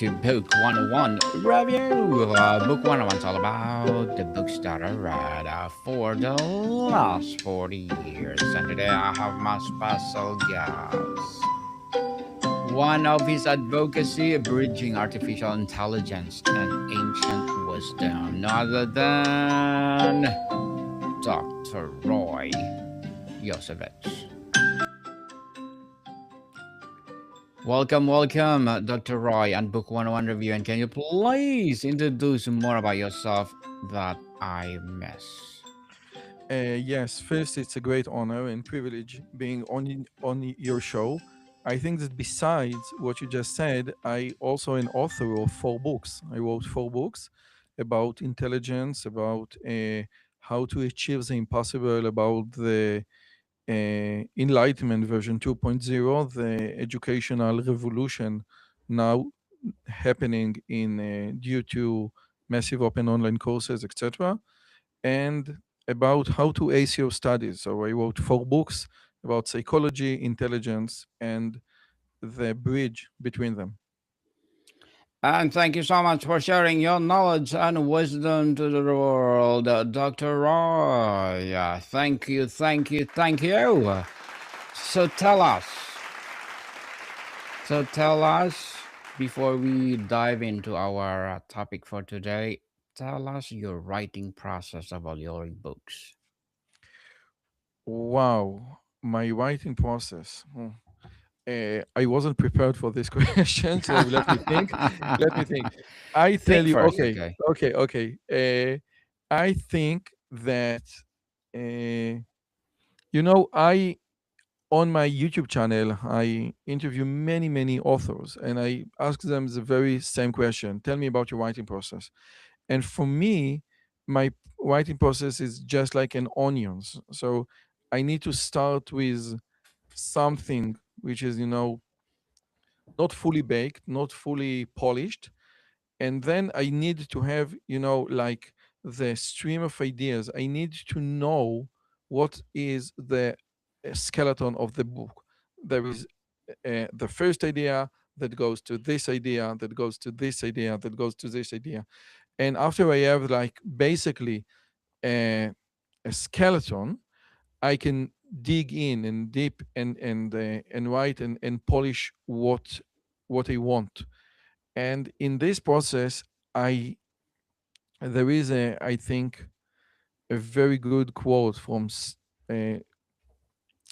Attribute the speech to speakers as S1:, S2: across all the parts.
S1: to Book 101 Review. Book 101 is all about the books that I read for the last 40 years. And today I have my special guest. One of his advocacy, bridging artificial intelligence and ancient wisdom, none other than Dr. Roi Yozevitch. Welcome, Dr. Roy, and Book 101 Review. And can you please introduce more about yourself that I miss?
S2: Yes, first, it's a great honor and privilege being on your show. I think that besides what you just said, I also an author of 4 books. I wrote 4 books about intelligence, about how to achieve the impossible, about the Enlightenment version 2.0, the educational revolution now happening in due to massive open online courses, etc., and about how to ace your studies. So I wrote 4 books about psychology, intelligence, and the bridge between them.
S1: And thank you so much for sharing your knowledge and wisdom to the world, Dr. Roy. Thank you. So tell us, so tell us, before we dive into our topic for today, tell us your writing process of all your books.
S2: Wow, my writing process. I wasn't prepared for this question, so let me think. Let me think. I tell
S1: Think
S2: you,
S1: first,
S2: okay,
S1: okay?
S2: okay. I think that uh, I on my YouTube channel, I interview many authors, and I ask them the very same question. Tell me about your writing process. And for me, my writing process is just like an onions. So I need to start with something which is, not fully baked, not fully polished, and then I need to have, like the stream of ideas. I need to know what is the skeleton of the book. There is the first idea that goes to this idea, that goes to this idea, that goes to this idea. And after I have like basically a skeleton, I can dig in and deep and write and polish what I want. And in this process, I there is I think a very good quote from uh,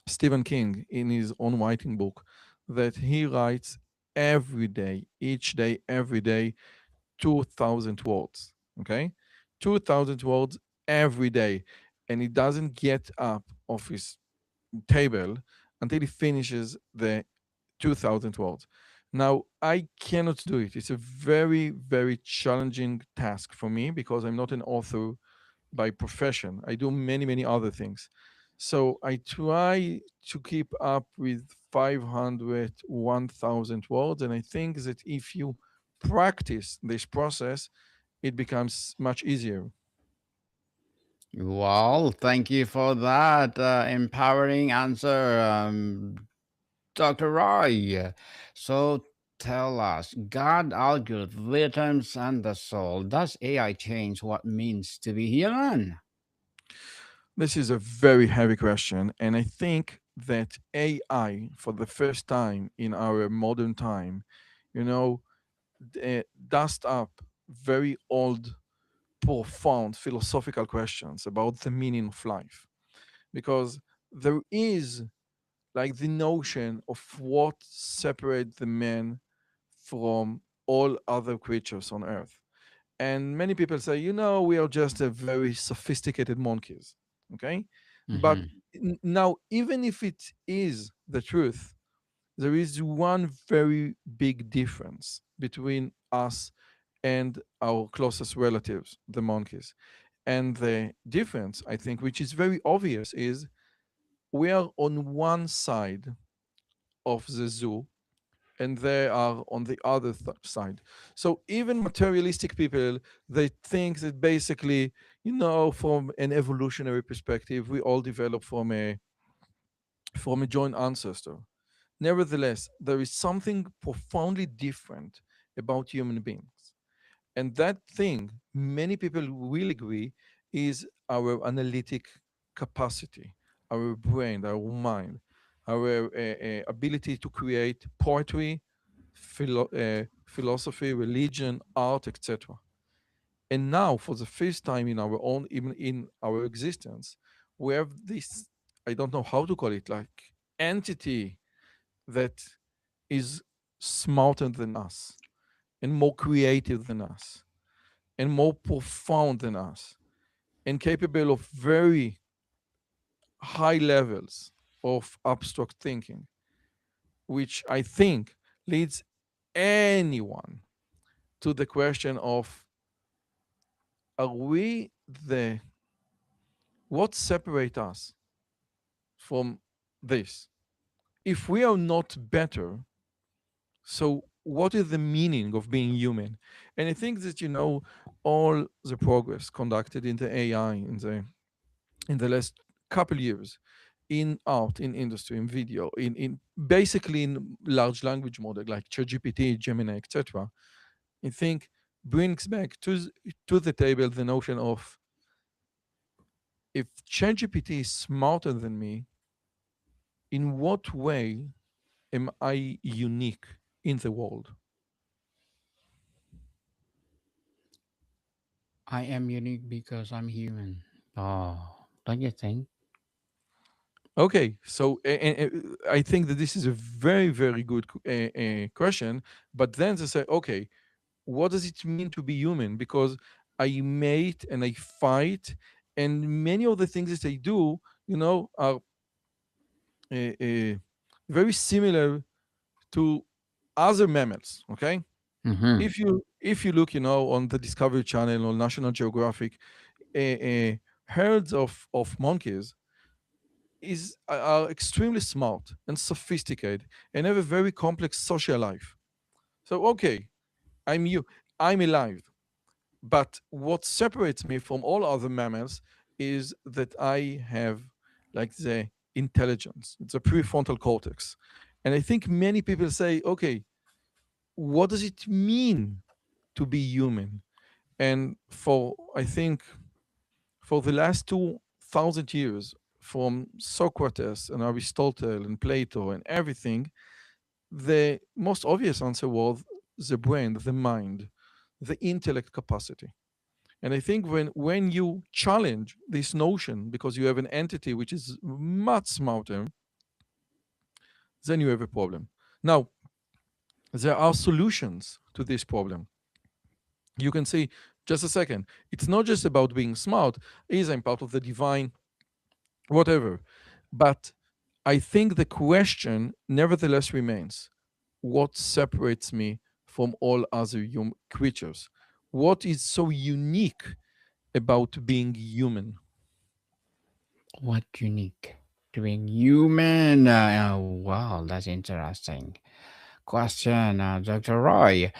S2: Stephen King in his own writing book that he writes every day, each day, every day, 2,000 words. Okay, 2,000 words every day, and he doesn't get up off his table until he finishes the 2,000 words. Now, I cannot do it. It's a very challenging task for me because I'm not an author by profession. I do many other things. So I try to keep up with 500, 1,000 words. And I think that if you practice this process, it becomes much easier.
S1: Well, thank you for that empowering answer, Dr. Roy. So tell us, God, algorithms, and the soul. Does AI change what means to be human?
S2: This is a very heavy question. And I think that AI, for the first time in our modern time, you know, dust up very old, profound philosophical questions about the meaning of life. Because there is like the notion of what separates the man from all other creatures on earth. And many people say, we are just a very sophisticated monkeys. Okay. But
S1: Hmm.
S2: now, even if it is the truth, there is one very big difference between us and our closest relatives, the monkeys. And the difference, I think, which is very obvious, is we are on one side of the zoo and they are on the other side. So even materialistic people, they think that basically, from an evolutionary perspective, we all develop from a joint ancestor. Nevertheless, there is something profoundly different about human beings. And that thing, many people will agree, is our analytic capacity, our brain, our mind, our ability to create poetry, philosophy, religion, art, etc. And now, for the first time in our own, even in our existence, we have this, I don't know how to call it, like entity that is smarter than us and more creative than us and more profound than us and capable of very high levels of abstract thinking, which I think leads anyone to the question of, are we the, what separates us from this? If we are not better, so what is the meaning of being human? And I think that, all the progress conducted in the AI in the last couple years, in art, in industry, in video, in basically in large language model like ChatGPT, Gemini, etc., I think brings back to the table the notion of, if ChatGPT is smarter than me, in what way am I unique in the world?
S1: I am unique because I'm human. Oh, don't you think?
S2: Okay, so I think that this is a very, very good question. But then they say, okay, what does it mean to be human? Because I mate and I fight, and many of the things that I do, are uh, very similar to other mammals. Okay,
S1: Mm-hmm.
S2: if you look, on the Discovery Channel or National Geographic, herds of monkeys are extremely smart and sophisticated and have a very complex social life. So okay, I'm you, I'm alive. But what separates me from all other mammals is that I have like the intelligence, the prefrontal cortex. And I think many people say, okay, what does it mean to be human? And I think, for the last 2,000 years, from Socrates and Aristotle and Plato and everything, the most obvious answer was the brain, the mind, the intellect capacity. And I think when you challenge this notion because you have an entity which is much smarter, then you have a problem. Now, there are solutions to this problem. You can see, just a second, it's not just about being smart, is I'm part of the divine, whatever. But I think the question nevertheless remains, what separates me from all other creatures? What is so unique about being human?
S1: What unique to being human? Wow, that's interesting question, Dr. Roy.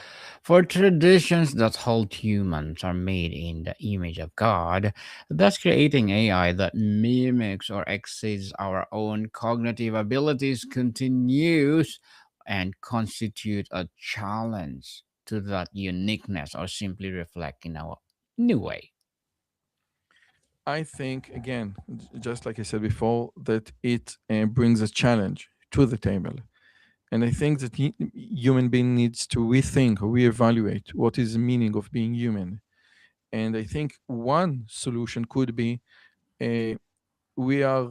S1: For traditions that hold humans are made in the image of God, thus creating AI that mimics or exceeds our own cognitive abilities continues and constitute a challenge to that uniqueness or simply reflect in our new way.
S2: I think, again, just like I said before, that it brings a challenge to the table. And I think that human being needs to rethink or reevaluate what is the meaning of being human. And I think one solution could be, uh, we are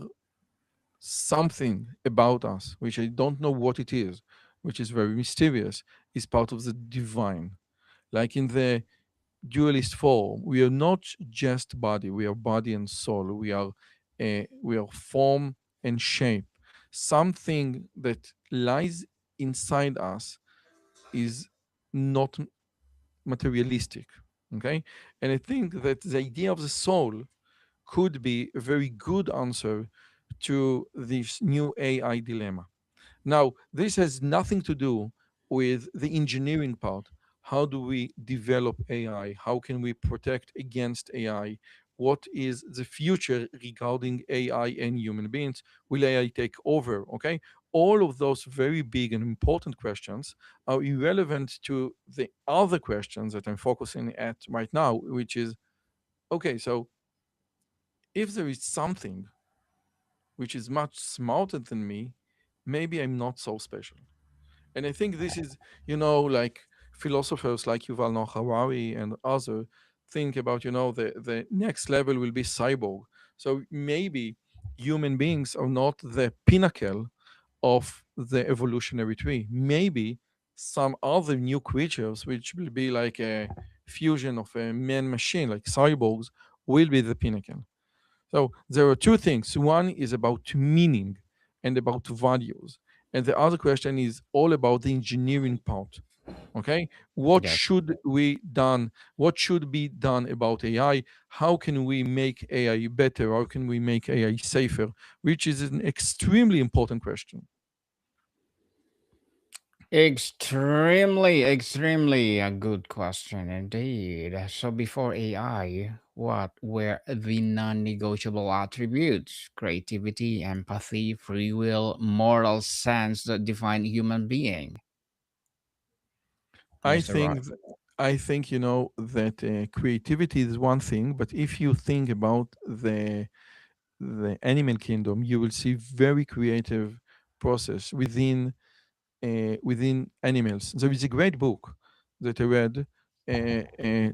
S2: something about us, which I don't know what it is, which is very mysterious, is part of the divine. Like in the dualist form, we are not just body, we are body and soul. We are form and shape. Something that lies inside us is not materialistic. Okay. And I think that the idea of the soul could be a very good answer to this new AI dilemma. Now, this has nothing to do with the engineering part. How do we develop AI? How can we protect against AI? What is the future regarding AI and human beings? Will AI take over? Okay. all of those very big and important questions are irrelevant to the other questions that I'm focusing at right now, which is okay, so if there is something which is much smarter than me, maybe I'm not so special. And I think this is, like philosophers like Yuval Noah Harari and others think about, the next level will be cyborg. So maybe human beings are not the pinnacle of the evolutionary tree. Maybe some other new creatures, which will be like a fusion of a man machine, like cyborgs, will be the pinnacle. So there are two things. One is about meaning and about values. And the other question is all about the engineering part. Okay.
S1: Yes.
S2: What should be done about AI? How can we make AI better? How can we make AI safer? Which is an extremely important question.
S1: Extremely a good question indeed. So before AI, what were the non-negotiable attributes? Creativity, empathy, free will, moral sense that define human being.
S2: I
S1: Mr. Rod.
S2: think th- I think that creativity is one thing, but if you think about the animal kingdom, you will see very creative process within animals. There is a great book that I read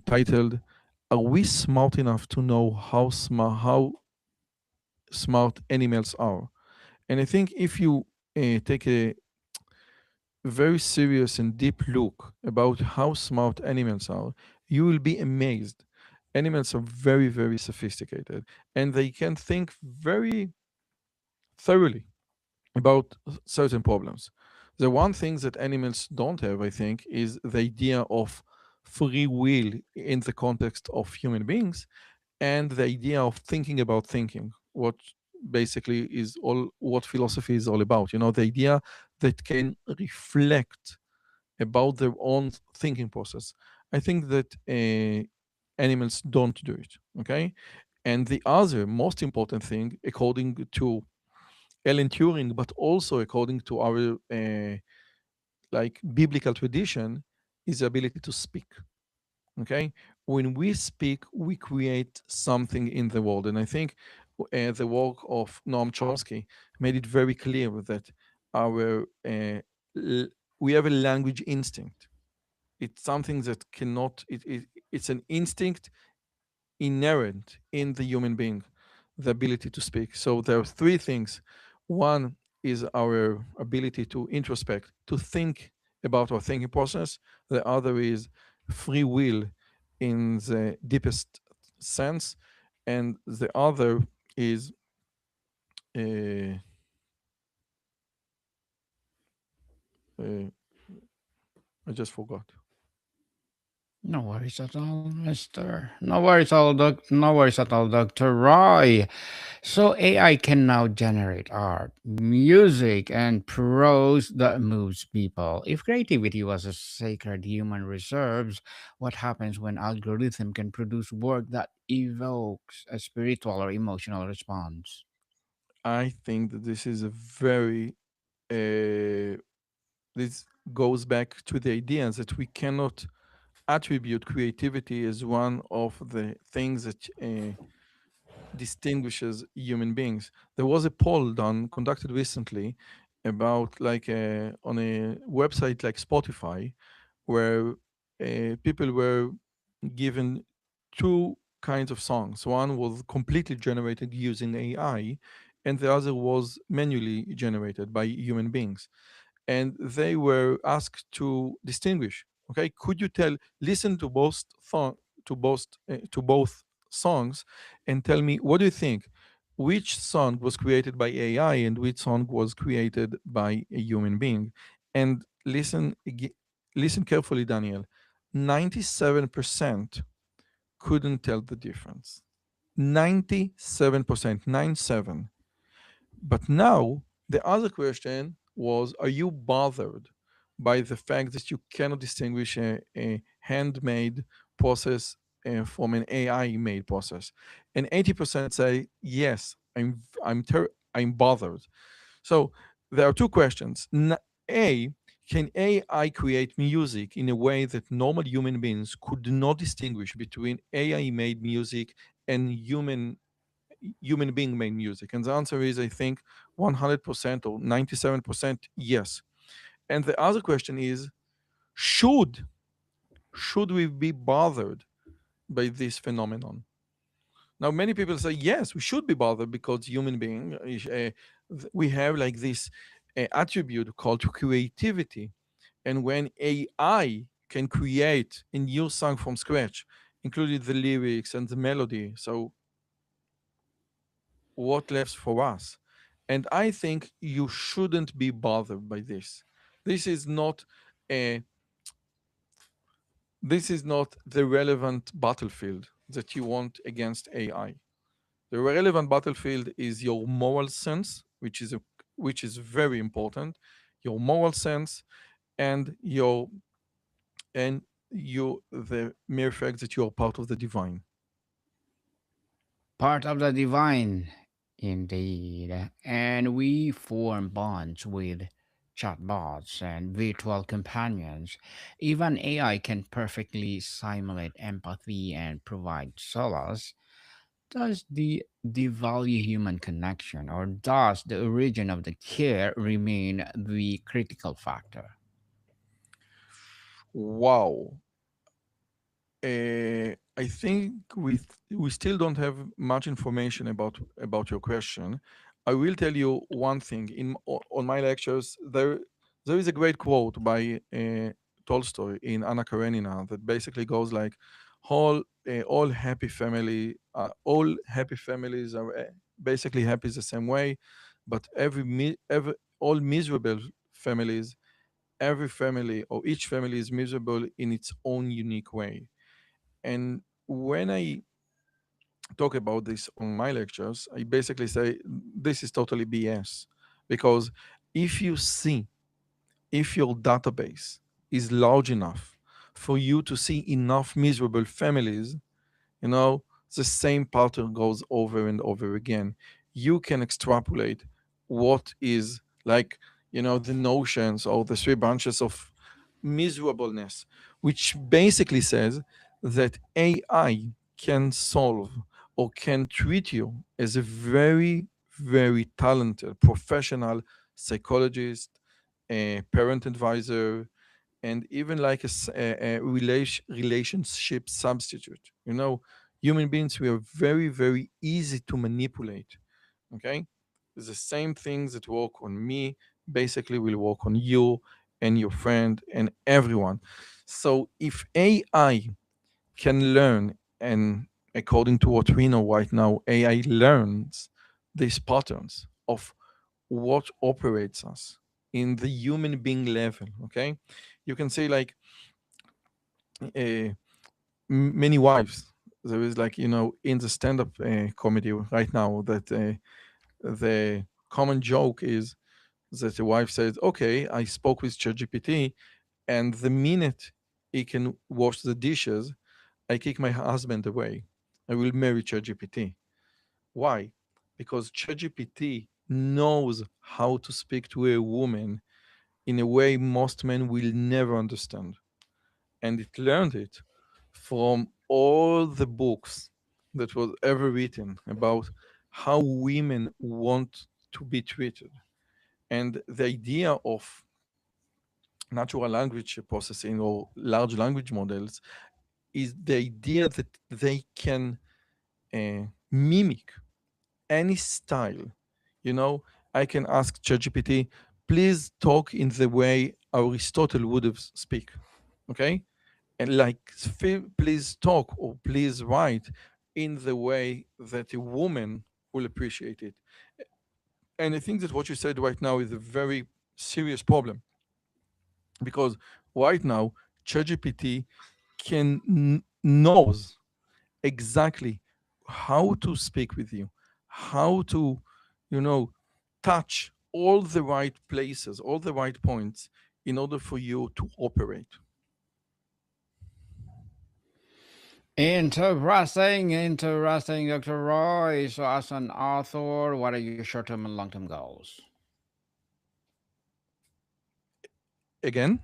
S2: titled "Are We Smart Enough to Know how smart animals are?" And I think if you take a very serious and deep look about how smart animals are, you will be amazed. Animals are very, very sophisticated and they can think very thoroughly about certain problems. The one thing that animals don't have, I think, is the idea of free will in the context of human beings and the idea of thinking about thinking, what basically is all what philosophy is all about. The idea that can reflect about their own thinking process. I think that animals don't do it. Okay. And the other most important thing, according to Alan Turing, but also according to our like biblical tradition, is the ability to speak. Okay, when we speak, we create something in the world, and I think the work of Noam Chomsky made it very clear that our we have a language instinct. It's something that cannot. It's an instinct inherent in the human being, the ability to speak. So there are three things. One is our ability to introspect, to think about our thinking process. The other is free will in the deepest sense. And the other is, uh, uh, I just forgot.
S1: No worries at all, Mister. No worries at all, No worries at all, Doctor Roy. So AI can now generate art, music, and prose that moves people. If creativity was a sacred human reserves, what happens when algorithm can produce work that evokes a spiritual or emotional response?
S2: I think that this is a very, uh, this goes back to the idea that we cannot attribute creativity as one of the things that distinguishes human beings. There was a poll done conducted recently about like on a website like Spotify where people were given two kinds of songs. One was completely generated using AI, and the other was manually generated by human beings, and they were asked to distinguish. Okay, could you listen to both songs, and tell me what do you think? Which song was created by AI and which song was created by a human being? And listen carefully, Daniel. 97% couldn't tell the difference. 97%, 97. But now the other question was, are you bothered by the fact that you cannot distinguish a handmade process from an AI made process? And 80% say, yes, I'm bothered. So there are two questions. A, can AI create music in a way that normal human beings could not distinguish between AI made music and human being made music? And the answer is, I think, 100% or 97% yes. And the other question is, should should we be bothered by this phenomenon? Now, many people say yes, we should be bothered because human being, we have like this attribute called creativity, and when AI can create a new song from scratch, including the lyrics and the melody, so what left for us? And I think you shouldn't be bothered by this. This is not a this is not the relevant battlefield that you want against AI. The relevant battlefield is your moral sense, which is very important, your moral sense, and the mere fact that you are part of the divine.
S1: Part of the divine, indeed. And we form bonds with chatbots and virtual companions. Even AI can perfectly simulate empathy and provide solace. Does the devalue human connection, or does the origin of the care remain the critical factor?
S2: Wow. I think we still don't have much information about your question. I will tell you one thing. On my lectures, there is a great quote by Tolstoy in Anna Karenina that basically goes like, all happy families are basically happy the same way, but every all miserable families, every family or each family is miserable in its own unique way. And when I talk about this on my lectures, I basically say this is totally BS. Because if you see, if your database is large enough for you to see enough miserable families, you know, the same pattern goes over and over again. You can extrapolate what is like, the notions or the three branches of miserableness, which basically says that AI can solve or can treat you as a very, very talented professional psychologist, a parent advisor, and even like a relationship substitute. Human beings, we are very, very easy to manipulate. Okay, the same things that work on me basically will work on you and your friend and everyone. So if AI can learn, and according to what we know right now, AI learns these patterns of what operates us in the human being level. Okay, you can say like uh, many wives. There is like, in the stand-up comedy right now, that the common joke is that the wife says, okay, I spoke with ChatGPT, and the minute he can wash the dishes, I kick my husband away. I will marry ChatGPT. Why? Because ChatGPT knows how to speak to a woman in a way most men will never understand. And it learned it from all the books that was ever written about how women want to be treated. And the idea of natural language processing or large language models is the idea that they can mimic any style. You know, I can ask ChatGPT, please talk in the way Aristotle would have speak. Okay, and like, please talk or please write in the way that a woman will appreciate it. And I think that what you said right now is a very serious problem, because right now ChatGPT knows exactly how to speak with you, how to, you know, touch all the right places, all the right points in order for you to operate.
S1: Interesting, Dr. Roy. So, as an author, what are your short term and long term goals?
S2: Again,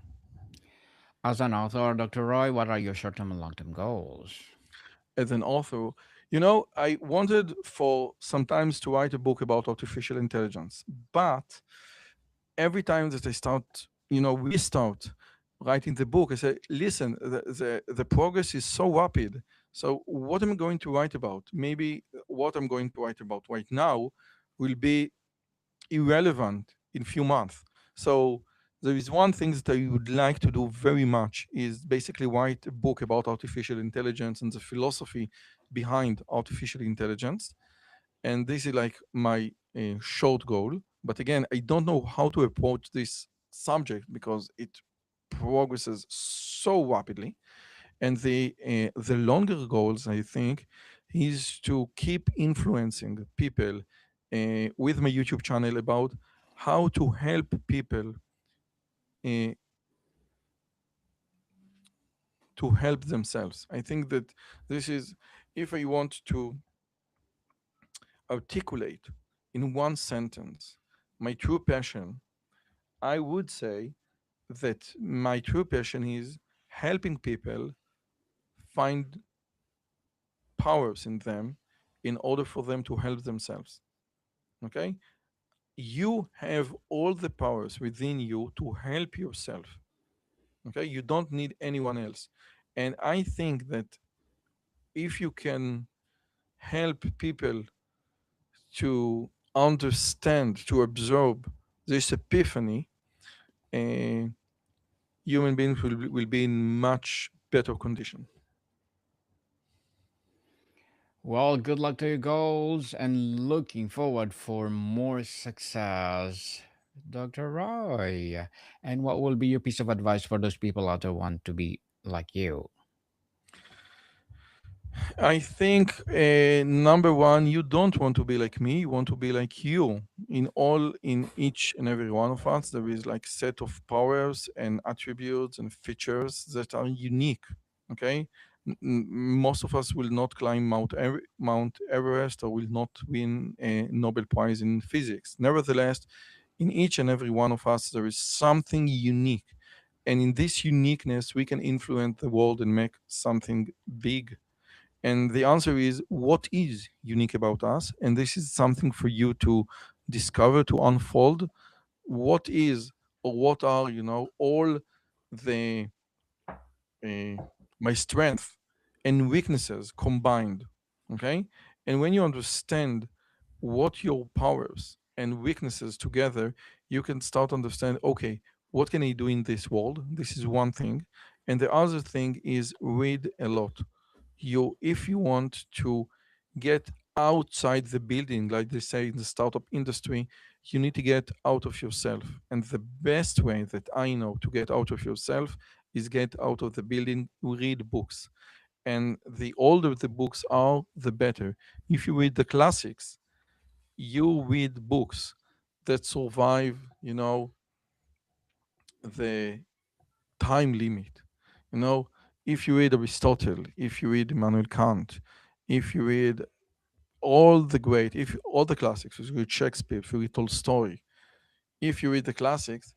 S1: As an author, Dr. Roy, what are your short term and long term goals?
S2: as an author, I wanted for sometimes to write a book about artificial intelligence, but every time that I start, restart writing the book, I say, listen, the progress is so rapid. So what am I going to write about? Maybe what I'm going to write about right now will be irrelevant in few months. So there is one thing that I would like to do very much is basically write a book about artificial intelligence and the philosophy behind artificial intelligence. And this is like my short goal. But again, I don't know how to approach this subject because it progresses so rapidly. And the longer goals, I think, is to keep influencing people with my YouTube channel about how to help people uh, to help themselves. I think that this is, if I want to articulate in one sentence my true passion, I would say that my true passion is helping people find powers in them in order for them to help themselves. Okay? You have all the powers within you to help yourself. Okay? You don't need anyone else. And I think that if you can help people to understand, to absorb this epiphany, uh, human beings will be in much better condition.
S1: Well, good luck to your goals and looking forward for more success, Dr. Roy. And what will be your piece of advice for those people out there who want to be like you?
S2: I think number one, you don't want to be like me. You want to be like you. In each and every one of us, there is like set of powers and attributes and features that are unique. Okay, most of us will not climb Mount Everest or will not win a Nobel Prize in physics. Nevertheless, in each and every one of us, there is something unique, and in this uniqueness, we can influence the world and make something big. And the answer is what is unique about us? And this is something for you to discover, to unfold. What is or what are, all the uh, my strength and weaknesses combined. Okay. And when you understand what your powers and weaknesses together, you can start to understand, okay, what can I do in this world? This is one thing. And the other thing is read a lot. If you want to get outside the building, like they say in the startup industry, you need to get out of yourself. And the best way that I know to get out of yourself is get out of the building, read books. And the older the books are, the better. If you read the classics, you read books that survive, the time limit. You know, if you read Aristotle, if you read Immanuel Kant, if you read if all the classics, if you read Shakespeare, if you read Tolstoy, if you read the classics,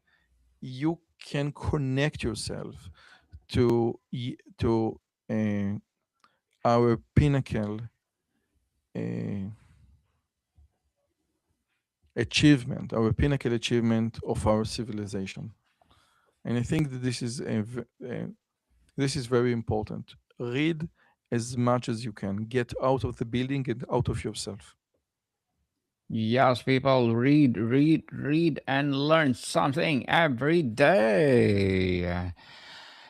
S2: you can connect yourself to uh, our pinnacle uh, our pinnacle achievement of our civilization. And I think that this is very important. Read as much as you can. Get out of the building and out of yourself.
S1: Yes, people, read, read, read, and learn something every day.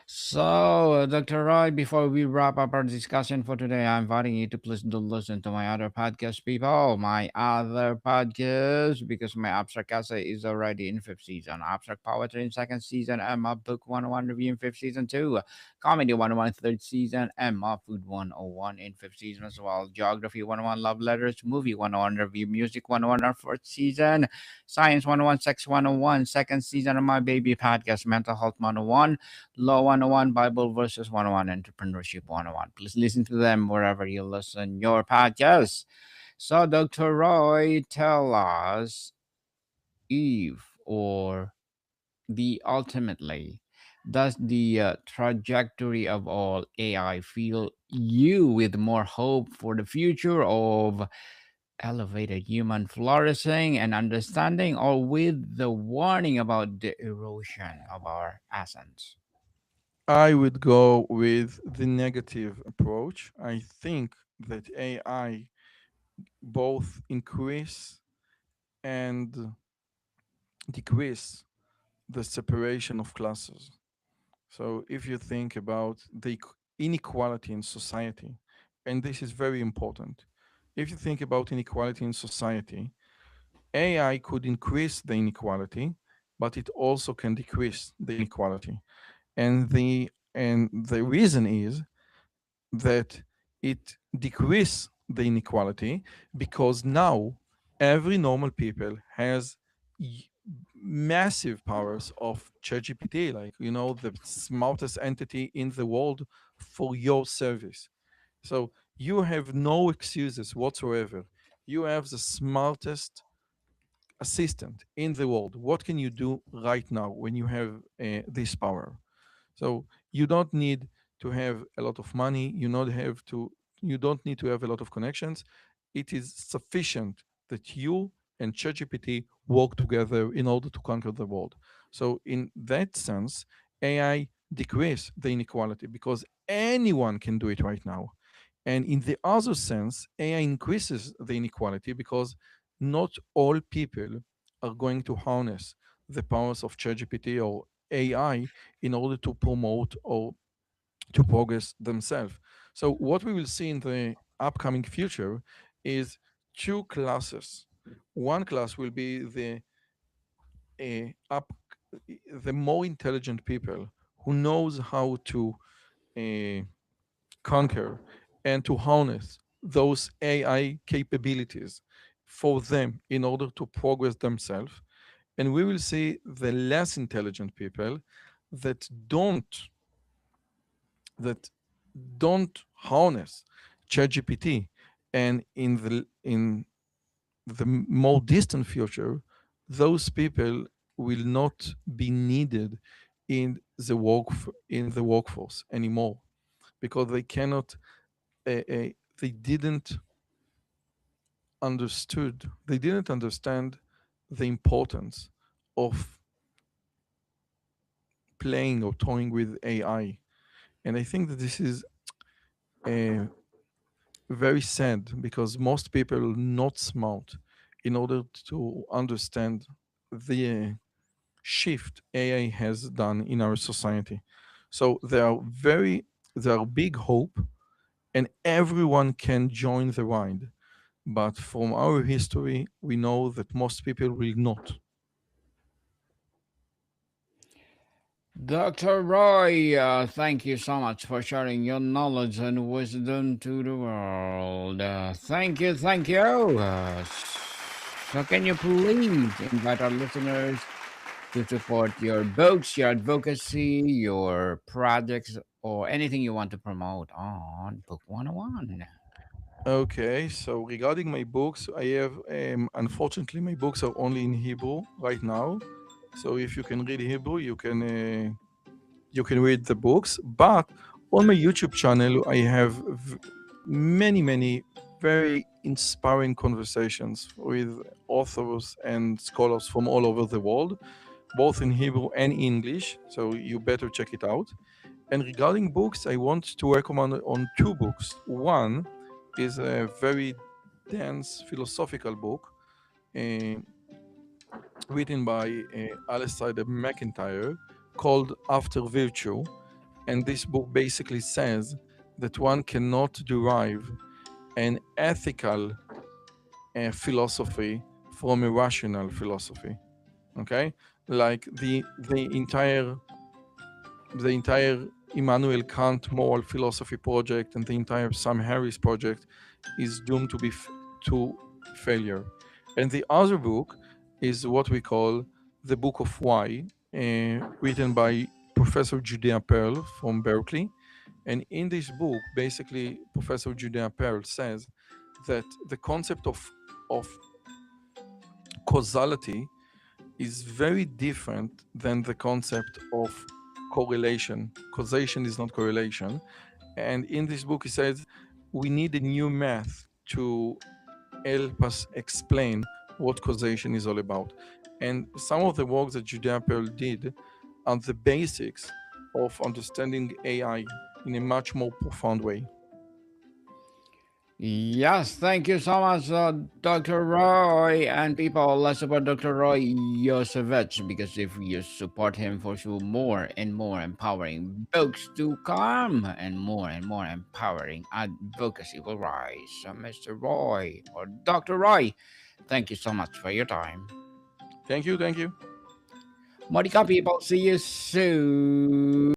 S1: So, Dr. Roy, before we wrap up our discussion for today, I'm inviting you to please do listen to my other podcast, people. My other podcast, because my Abstract Essay is already in fifth season. Abstract Poetry in second season, and my Book 101 Review in fifth season too. Comedy 101 third season, and my Food 101 in fifth season as well. Geography 101 Love Letters, Movie 101 Review, Music 101 our fourth season. Science 101, Sex 101, second season of my baby podcast, Mental Health 101. Law 101, Bible Verses 101, Entrepreneurship 101. Please listen to them wherever you listen your podcast. So, Dr. Roy, tell us if or the ultimately, does the trajectory of all AI fill you with more hope for the future of elevated human flourishing and understanding, or with the warning about the erosion of our essence?
S2: I would go with the negative approach. I think that AI both increase and decrease the separation of classes. So if you think about the inequality in society, and this is very important, if you think about inequality in society, AI could increase the inequality, but it also can decrease the inequality. And the reason is that it decrease the inequality because now every normal people has y- massive powers of ChatGPT, like the smartest entity in the world for your service. So you have no excuses whatsoever. You have the smartest assistant in the world. What can you do right now when you have this power? So you don't need to have a lot of money. You don't need to have a lot of connections. It is sufficient that you and ChatGPT work together in order to conquer the world. So in that sense, AI decrease the inequality because anyone can do it right now. And in the other sense, AI increases the inequality because not all people are going to harness the powers of ChatGPT or AI in order to promote or to progress themselves. So what we will see in the upcoming future is two classes. One class will be uh, up the more intelligent people who knows how to uh, conquer and to harness those AI capabilities for them in order to progress themselves. And we will see the less intelligent people that that don't harness ChatGPT, and in the more distant future, those people will not be needed in the workforce anymore because they cannot they didn't understand the importance of playing or toying with AI. And I think that this is uh, very sad because most people are not smart in order to understand the shift AI has done in our society. So there are big hope and everyone can join the ride. But from our history, we know that most people will not.
S1: Dr. Roy, thank you so much for sharing your knowledge and wisdom to the world. Thank you, thank you. So, can you please invite our listeners to support your books, your advocacy, your projects, or anything you want to promote on Book 101?
S2: Okay, so regarding my books, I have unfortunately my books are only in Hebrew right now. So if you can read Hebrew, you can read the books. But on my YouTube channel, I have many very inspiring conversations with authors and scholars from all over the world, both in Hebrew and English. So you better check it out. And regarding books, I want to recommend on two books. One is a very dense philosophical book uh, written by Alistair McIntyre called After Virtue. And this book basically says that one cannot derive an ethical philosophy from a rational philosophy. Okay, like the entire Immanuel Kant moral philosophy project and the entire Sam Harris project is doomed to failure. And the other book is what we call the Book of Why, written by Professor Judea Pearl from Berkeley. And in this book, basically, Professor Judea Pearl says that the concept of causality is very different than the concept of correlation. Causation is not correlation. And in this book, he says we need a new math to help us explain what causation is all about. And some of the work that Judea Pearl did are the basics of understanding AI in a much more profound way.
S1: Yes, thank you so much, Dr. Roy. And people, let's support Dr. Roy Yozevitch because if you support him, for sure, more and more empowering books to come and more empowering advocacy will rise. So, Mr. Roy or Dr. Roy, thank you so much for your time.
S2: Thank you. Thank you.
S1: Monica, people, see you soon.